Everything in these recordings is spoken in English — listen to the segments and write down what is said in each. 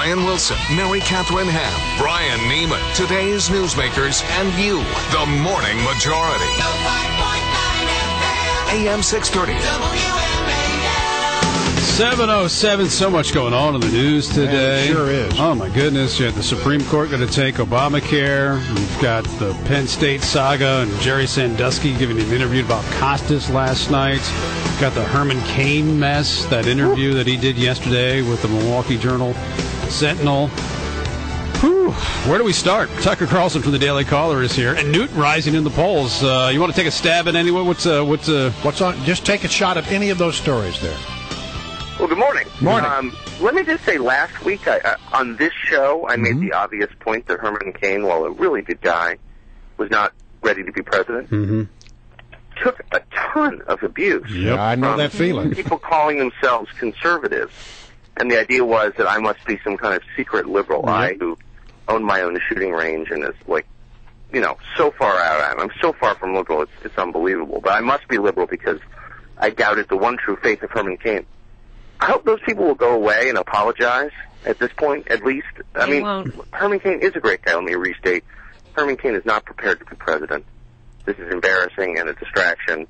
Brian Wilson, Mary Catherine Ham, Brian Neiman, today's newsmakers, and you, the Morning Majority. 5.9 AM 630. WMAL. 7:07, so much going on in the news today. It sure is. Oh, my goodness. You have the Supreme Court going to take Obamacare. We've got the Penn State saga and Jerry Sandusky giving an interview about Costas last night. Got the Hermain Cain mess, that interview that he did yesterday with the Milwaukee Journal-Sentinel. Whew. Where do we start? Tucker Carlson from the Daily Caller is here, and Newt rising in the polls. You want to take a stab at anyone? What's on? Just take a shot at any of those stories there. Well, good morning. Morning. Let me just say, last week on this show, I made the obvious point that Hermain Cain, while a really good guy, was not ready to be president. Took a ton of abuse. Yep, I know that feeling. People calling themselves conservatives. And the idea was that I must be some kind of secret liberal. I, who own my own shooting range and is like, so far out. I'm so far from liberal, it's unbelievable. But I must be liberal because I doubted the one true faith of Hermain Cain. I hope those people will go away and apologize at this point, at least. I mean, Hermain Cain is a great guy. Let me restate. Hermain Cain is not prepared to be president. This is embarrassing and a distraction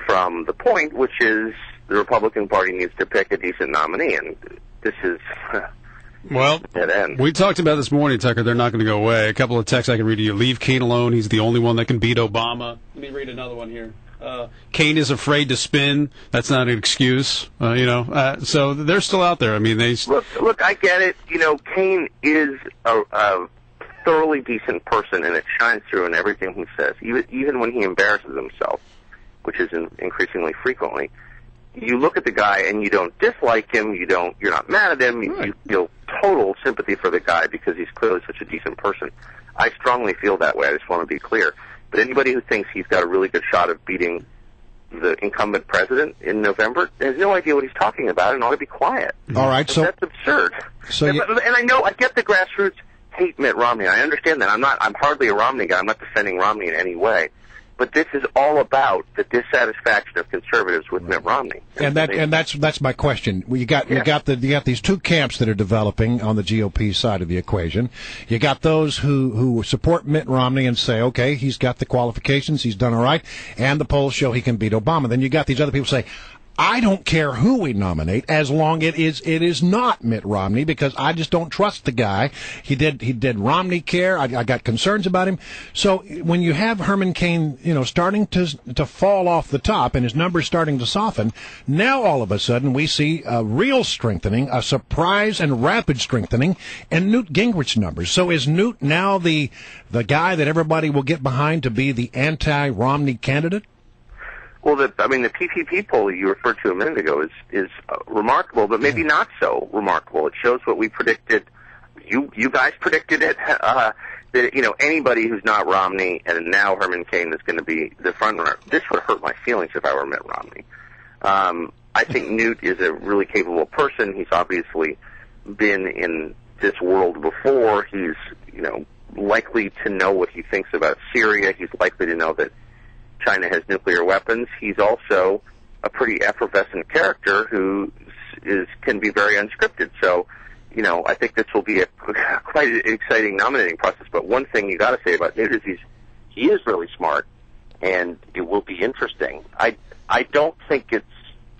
from the point, which is the Republican Party needs to pick a decent nominee, and this is dead end. We talked about this morning, Tucker. They're not going to go away. A couple of texts I can read to you. Leave Cain alone. He's the only one that can beat Obama. Let me read another one here. Cain is afraid to spin. That's not an excuse, so they're still out there. I mean, they look. I get it. Cain is a thoroughly decent person, and it shines through in everything he says, even when he embarrasses himself, which is increasingly frequently. You look at the guy and you don't dislike him. You're not mad at him. You feel total sympathy for the guy because he's clearly such a decent person. I strongly feel that way. I just want to be clear. But anybody who thinks he's got a really good shot of beating the incumbent president in November has no idea what he's talking about and ought to be quiet. All right, so that's absurd. And I get the grassroots hate Mitt Romney. I understand that. I'm hardly a Romney guy. I'm not defending Romney in any way. But this is all about the dissatisfaction of conservatives with Mitt Romney. And that's my question. You got these two camps that are developing on the GOP side of the equation. You got those who support Mitt Romney and say, okay, he's got the qualifications, he's done all right, and the polls show he can beat Obama. Then you got these other people say, I don't care who we nominate as long it is not Mitt Romney because I just don't trust the guy. He did Romney care. I got concerns about him. So when you have Hermain Cain, starting to fall off the top and his numbers starting to soften, now all of a sudden we see a real strengthening, a surprise and rapid strengthening in Newt Gingrich's numbers. So is Newt now the guy that everybody will get behind to be the anti-Romney candidate? Well, the PPP poll you referred to a minute ago is remarkable, but maybe not so remarkable. It shows what we predicted. You guys predicted it. That anybody who's not Romney and now Hermain Cain is going to be the front runner. This would hurt my feelings if I were Mitt Romney. I think Newt is a really capable person. He's obviously been in this world before. He's likely to know what he thinks about Syria. He's likely to know that China has nuclear weapons. He's also a pretty effervescent character who can be very unscripted. So, I think this will be quite an exciting nominating process. But one thing you got to say about Newt is he is really smart, and it will be interesting. I don't think it's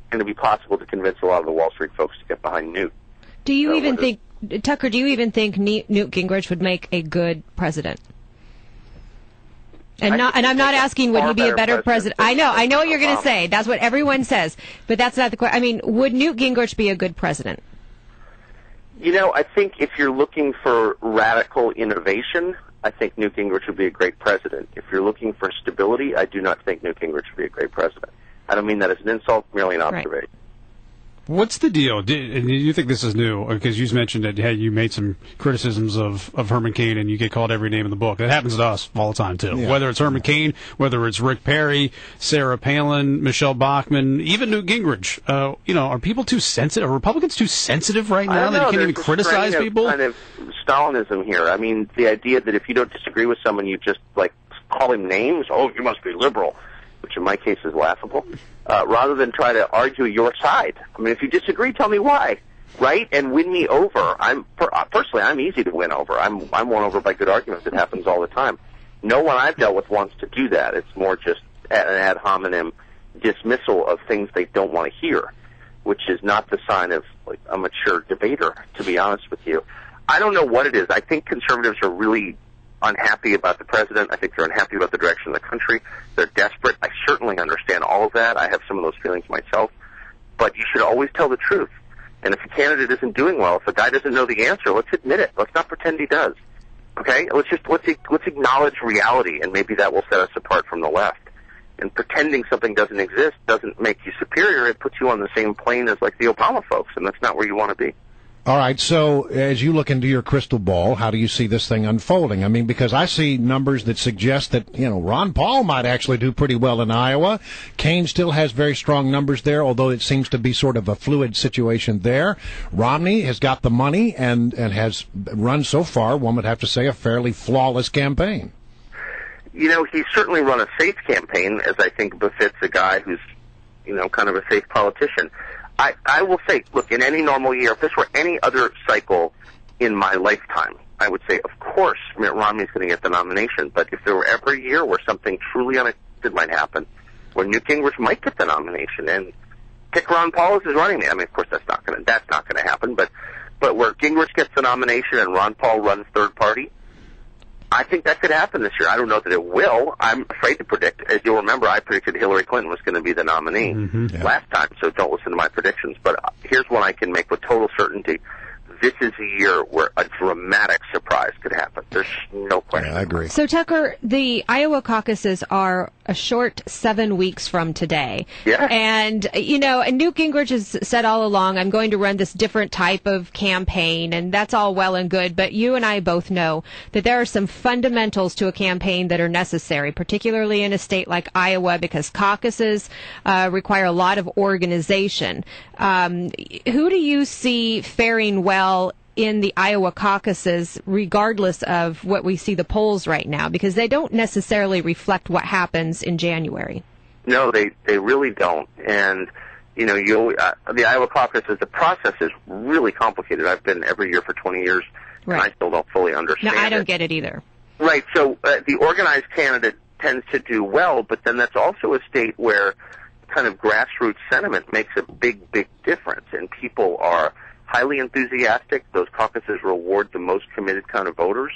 going to be possible to convince a lot of the Wall Street folks to get behind Newt. Do you even think, Tucker? Do you even think Newt Gingrich would make a good president? And I'm not asking would he be a better president. I know what you're going to say. That's what everyone says. But that's not the question. I mean, would Newt Gingrich be a good president? I think if you're looking for radical innovation, I think Newt Gingrich would be a great president. If you're looking for stability, I do not think Newt Gingrich would be a great president. I don't mean that as an insult, merely an observation. Right. What's the deal? And you think this is new? Because you mentioned that you made some criticisms of Hermain Cain, and you get called every name in the book. That happens to us all the time, too. Yeah. Whether it's Hermain Cain, whether it's Rick Perry, Sarah Palin, Michelle Bachmann, even Newt Gingrich. Are people too sensitive? Are Republicans too sensitive right now that you can't even criticize people? Kind of Stalinism here. I mean, the idea that if you don't disagree with someone, you just call him names. Oh, you must be liberal, which in my case is laughable. Rather than try to argue your side. I mean, if you disagree, tell me why. right? And win me over. Personally, I'm easy to win over. I'm won over by good arguments. It happens all the time. No one I've dealt with wants to do that. It's more just an ad hominem dismissal of things they don't want to hear, which is not the sign of like a mature debater, to be honest with you. I don't know what it is. I think conservatives are really unhappy about the president. I think they're unhappy about the direction of the country. They're desperate. I certainly understand all of that. I have some of those feelings myself. But you should always tell the truth. And if a candidate isn't doing well, if a guy doesn't know the answer, let's admit it. Let's not pretend he does. Okay? Let's acknowledge reality, and maybe that will set us apart from the left. And pretending something doesn't exist doesn't make you superior. It puts you on the same plane as like the Obama folks, and that's not where you want to be. All right, so as you look into your crystal ball, how do you see this thing unfolding? I mean, because I see numbers that suggest that, Ron Paul might actually do pretty well in Iowa. Cain still has very strong numbers there, although it seems to be sort of a fluid situation there. Romney has got the money and has run so far, one would have to say, a fairly flawless campaign. He's certainly run a safe campaign, as I think befits a guy who's, kind of a safe politician. I will say, look, in any normal year, if this were any other cycle in my lifetime, I would say, of course, Mitt Romney's going to get the nomination. But if there were ever a year where something truly unexpected might happen, where Newt Gingrich might get the nomination and pick Ron Paul as his running mate, I mean, of course, that's not going to happen. But where Gingrich gets the nomination and Ron Paul runs third party, I think that could happen this year. I don't know that it will. I'm afraid to predict. As you'll remember, I predicted Hillary Clinton was going to be the nominee last time, so don't listen to my predictions. But here's one I can make with total certainty. This is a year where a dramatic surprise could happen. There's no question. Yeah, I agree. So, Tucker, the Iowa caucuses are a short 7 weeks from today. Yeah. And, and Newt Gingrich has said all along, I'm going to run this different type of campaign, and that's all well and good. But you and I both know that there are some fundamentals to a campaign that are necessary, particularly in a state like Iowa, because caucuses require a lot of organization. Who do you see faring well in the Iowa caucuses, regardless of what we see the polls right now, because they don't necessarily reflect what happens in January? No, they really don't. And, the Iowa caucuses, the process is really complicated. I've been every year for 20 years, right. And I still don't fully understand No, I don't get it either. Right, so the organized candidate tends to do well, but then that's also a state where kind of grassroots sentiment makes a big, big difference, and people are highly enthusiastic. Those caucuses reward the most committed kind of voters.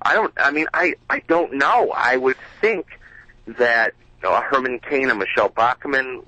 I don't know. I would think that Hermain Cain and Michelle Bachmann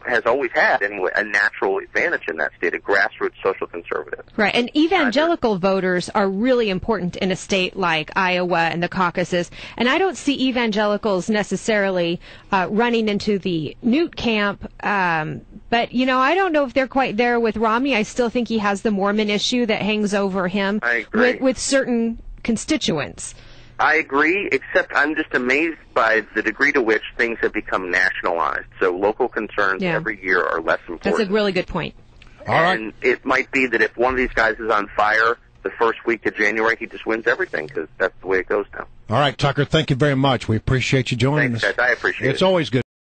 has always had anyway a natural advantage in that state, a grassroots social conservative. Right, and evangelical voters are really important in a state like Iowa and the caucuses, and I don't see evangelicals necessarily running into the Newt camp, but, I don't know if they're quite there with Romney. I still think he has the Mormon issue that hangs over him with certain constituents. I agree, except I'm just amazed by the degree to which things have become nationalized. So local concerns every year are less important. That's a really good point. And it might be that if one of these guys is on fire the first week of January, he just wins everything, because that's the way it goes now. All right, Tucker, thank you very much. We appreciate you joining us. Thanks, guys. I appreciate it. It's always good.